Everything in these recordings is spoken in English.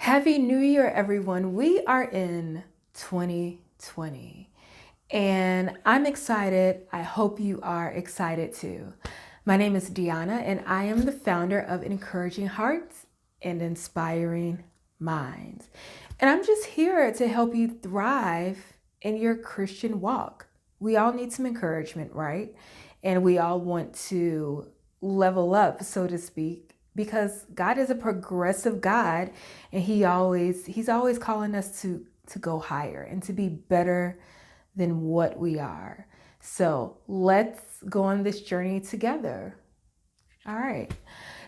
Happy New Year, everyone. We are in 2020 and I'm excited. I hope you are excited too. My name is Dionnea and I am the founder of Encouraging Hearts and Inspiring Minds. And I'm just here to help you thrive in your Christian walk. We all need some encouragement, right? And we all want to level up, so to speak, because God is a progressive God and he's always calling us to go higher and to be better than what we are. So let's go on this journey together. All right.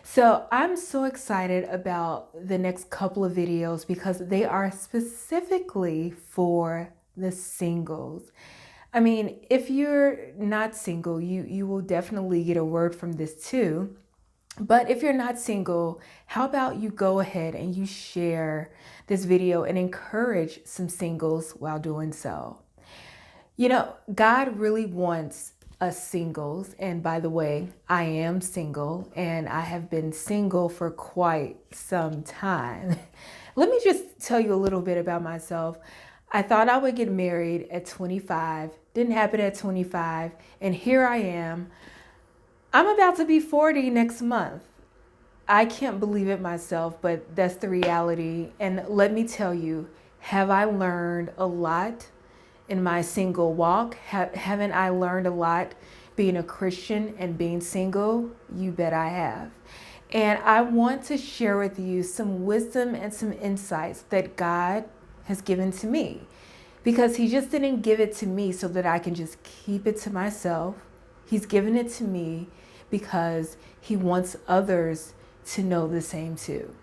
So I'm so excited about the next couple of videos because they are specifically for the singles. I mean, if you're not single, you will definitely get a word from this too. But if you're not single, how about you go ahead and you share this video and encourage some singles while doing so. You know, God really wants us singles. And by the way, I am single and I have been single for quite some time. Let me just tell you a little bit about myself. I thought I would get married at 25, didn't happen at 25, and here I am. I'm about to be 40 next month. I can't believe it myself, but that's the reality. And let me tell you, have I learned a lot in my single walk? Haven't I learned a lot being a Christian and being single? You bet I have. And I want to share with you some wisdom and some insights that God has given to me, because He just didn't give it to me so that I can just keep it to myself. He's given it to me because He wants others to know the same too.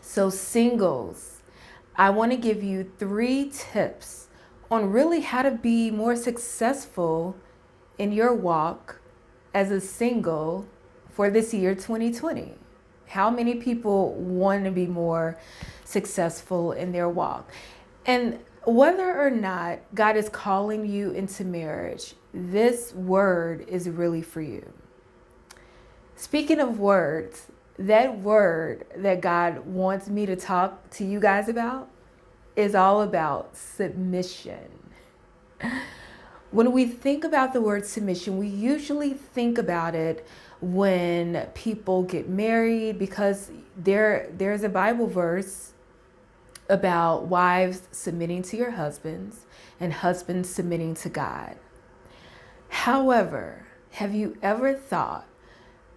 So singles, I want to give you 3 tips on really how to be more successful in your walk as a single for this year 2020. How many people want to be more successful in their walk? And whether or not God is calling you into marriage, this word is really for you. Speaking of words, that word that God wants me to talk to you guys about is all about submission. When we think about the word submission, we usually think about it when people get married, because there's a Bible verse about wives submitting to your husbands and husbands submitting to God. However, have you ever thought,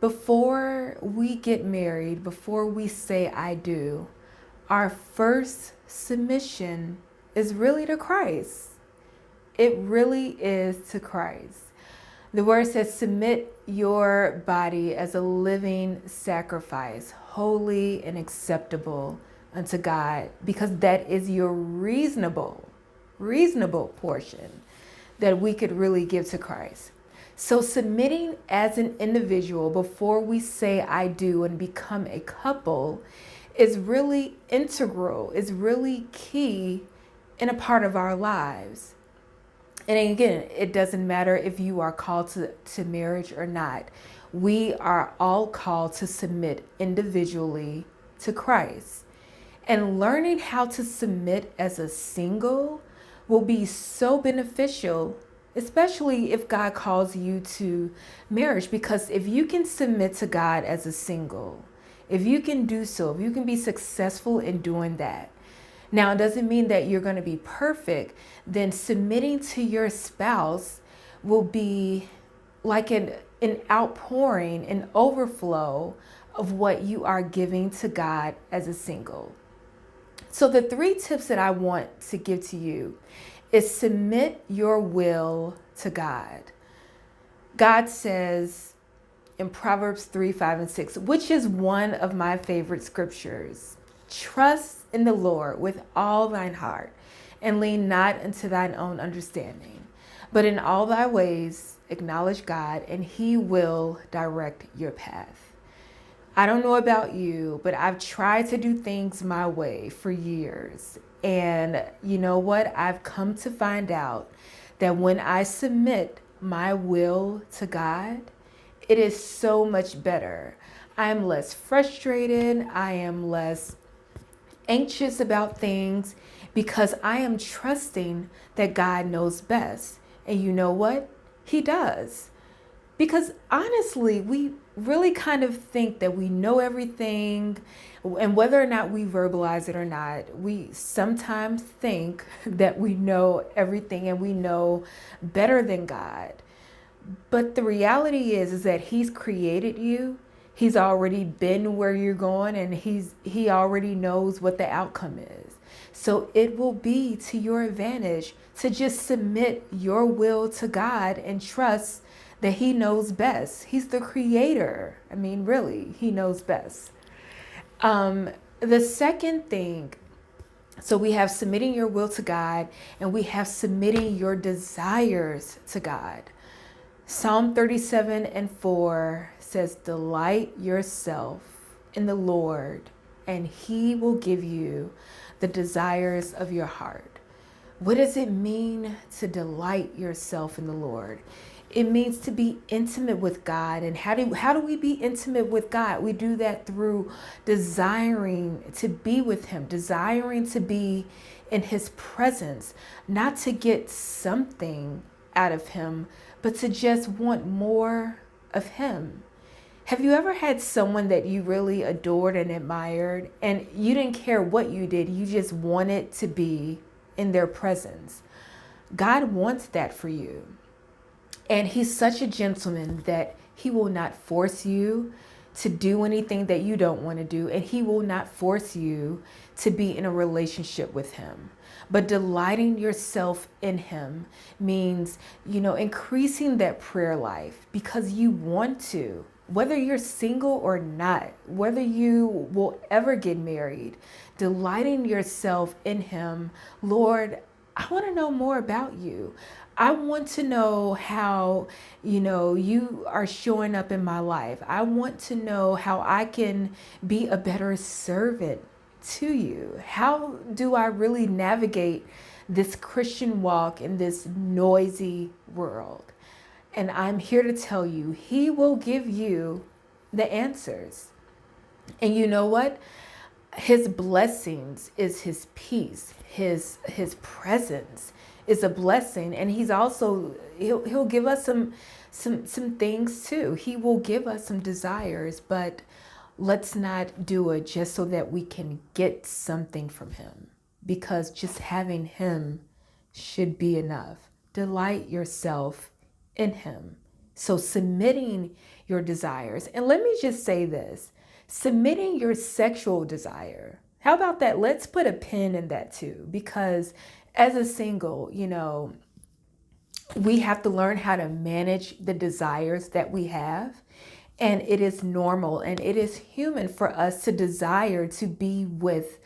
before we get married, before we say I do, our first submission is really to Christ? It really is to Christ. The word says, submit your body as a living sacrifice, holy and acceptable unto God, because that is your reasonable portion that we could really give to Christ. So submitting as an individual before we say I do and become a couple is really integral, is really key in a part of our lives. And again, it doesn't matter if you are called to marriage or not. We are all called to submit individually to Christ. And learning how to submit as a single will be so beneficial, especially if God calls you to marriage. Because if you can submit to God as a single, if you can do so, if you can be successful in doing that. Now, it doesn't mean that you're going to be perfect. Then submitting to your spouse will be like an outpouring, an overflow of what you are giving to God as a single. So the 3 tips that I want to give to you is submit your will to God. God says in Proverbs 3, 5, and 6, which is one of my favorite scriptures, trust in the Lord with all thine heart, and lean not unto thine own understanding, but in all thy ways acknowledge God, and He will direct your path. I don't know about you, but I've tried to do things my way for years. And you know what? I've come to find out that when I submit my will to God, it is so much better. I am less frustrated. I am less anxious about things because I am trusting that God knows best. And you know what? He does. Because honestly, we really kind of think that we know everything, and whether or not we verbalize it or not, we sometimes think that we know everything and we know better than God. But the reality is that He's created you. He's already been where you're going, and he already knows what the outcome is. So it will be to your advantage to just submit your will to God and trust that He knows best. He's the creator. I mean, really, He knows best. The second thing, so we have submitting your will to God, and we have submitting your desires to God. Psalm 37:4 says, delight yourself in the Lord, and He will give you the desires of your heart. What does it mean to delight yourself in the Lord? It means to be intimate with God. And how do we be intimate with God? We do that through desiring to be with Him, desiring to be in His presence, not to get something out of Him, but to just want more of Him. Have you ever had someone that you really adored and admired, and you didn't care what you did, you just wanted to be in their presence? God wants that for you. And He's such a gentleman that He will not force you to do anything that you don't want to do. And He will not force you to be in a relationship with Him. But delighting yourself in Him means, increasing that prayer life because you want to. Whether you're single or not, whether you will ever get married, delighting yourself in Him. Lord, I want to know more about you. I want to know how, you are showing up in my life. I want to know how I can be a better servant to you. How do I really navigate this Christian walk in this noisy world? And I'm here to tell you, He will give you the answers. And you know what? His blessings is His peace. His presence is a blessing, and He's also he'll give us some things too. He will give us some desires, but let's not do it just so that we can get something from Him, because just having Him should be enough. Delight yourself in Him. So submitting your desires, and let me just say this, submitting your sexual desire. How about that? Let's put a pin in that too, because as a single, we have to learn how to manage the desires that we have. And it is normal and it is human for us to desire to be with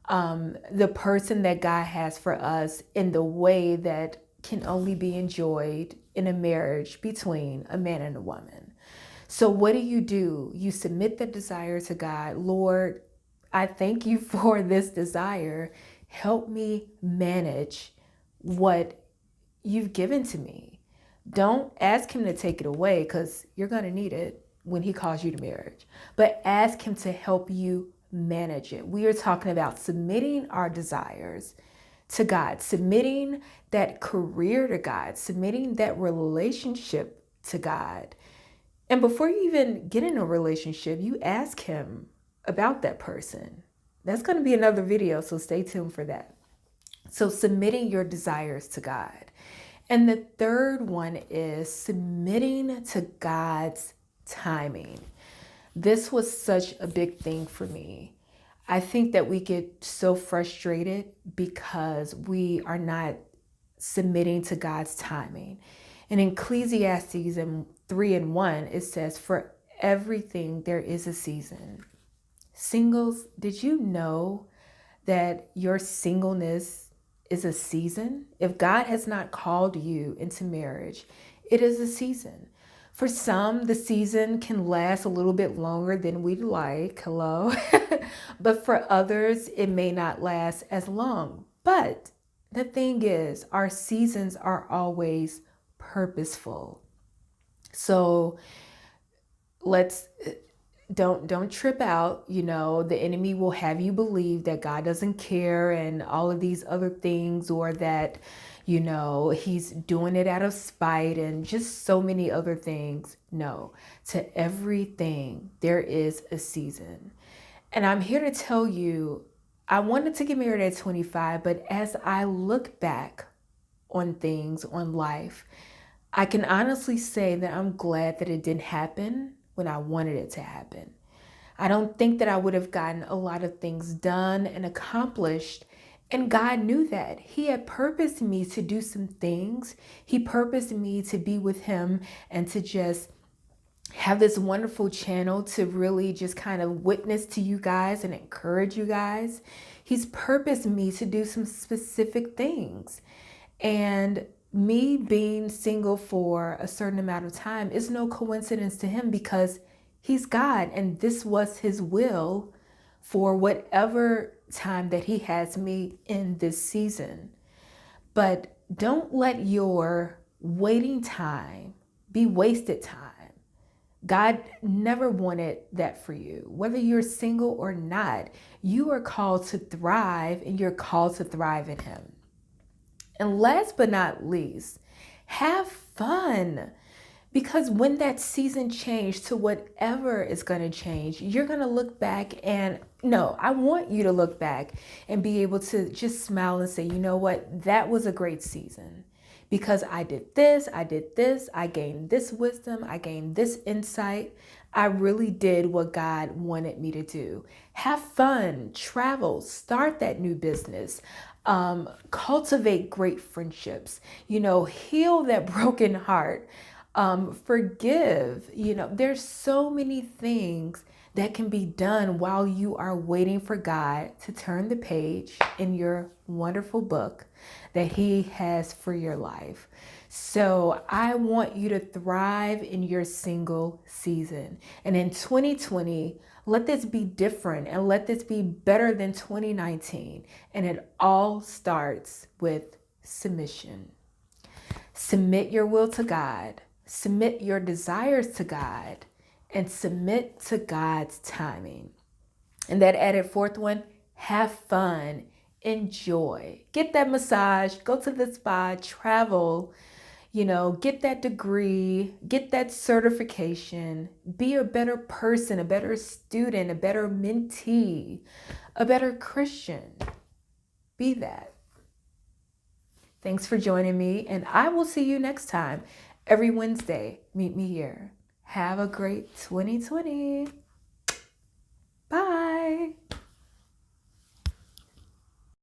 the person that God has for us in the way that can only be enjoyed in a marriage between a man and a woman. So what do? You submit the desire to God. Lord, I thank you for this desire. Help me manage what you've given to me. Don't ask Him to take it away, because you're going to need it when He calls you to marriage. But ask Him to help you manage it. We are talking about submitting our desires to God, submitting that career to God, submitting that relationship to God. And before you even get in a relationship, you ask Him about that person. That's going to be another video, so stay tuned for that. So submitting your desires to God. And the third one is submitting to God's timing. This was such a big thing for me. I think that we get so frustrated because we are not submitting to God's timing. In Ecclesiastes 3:1, it says, for everything there is a season. Singles, did you know that your singleness is a season? If God has not called you into marriage, it is a season. For some, the season can last a little bit longer than we'd like. Hello. But for others, it may not last as long. But the thing is, our seasons are always purposeful. So let's don't trip out. You know, the enemy will have you believe that God doesn't care and all of these other things, or that, you know, he's doing it out of spite and just so many other things. No, to everything there is a season. And I'm here to tell you, I wanted to get married at 25, but as I look back on things, on life, I can honestly say that I'm glad that it didn't happen when I wanted it to happen. I don't think that I would have gotten a lot of things done and accomplished. And God knew that. He had purposed me to do some things. He purposed me to be with Him and to just have this wonderful channel to really just kind of witness to you guys and encourage you guys. He's purposed me to do some specific things. And me being single for a certain amount of time is no coincidence to Him, because He's God and this was His will for whatever time that He has me in this season. But don't let your waiting time be wasted time. God never wanted that for you. Whether you're single or not, you are called to thrive, and you're called to thrive in Him. And last but not least, have fun. Because when that season changed to whatever is going to change, you're going to look back and no, I want you to look back and be able to just smile and say, you know what, that was a great season. Because I did this, I gained this wisdom, I gained this insight. I really did what God wanted me to do. Have fun, travel, start that new business, cultivate great friendships, you know, heal that broken heart, forgive. You know, there's so many things that can be done while you are waiting for God to turn the page in your wonderful book that He has for your life. So I want you to thrive in your single season. And in 2020, let this be different and let this be better than 2019. And it all starts with submission. Submit your will to God. Submit your desires to God. And submit to God's timing. And that added fourth one, have fun, enjoy, get that massage, go to the spa, travel, you know, get that degree, get that certification, be a better person, a better student, a better mentee, a better Christian. Be that. Thanks for joining me, and I will see you next time. Every Wednesday, meet me here. Have a great 2020. Bye.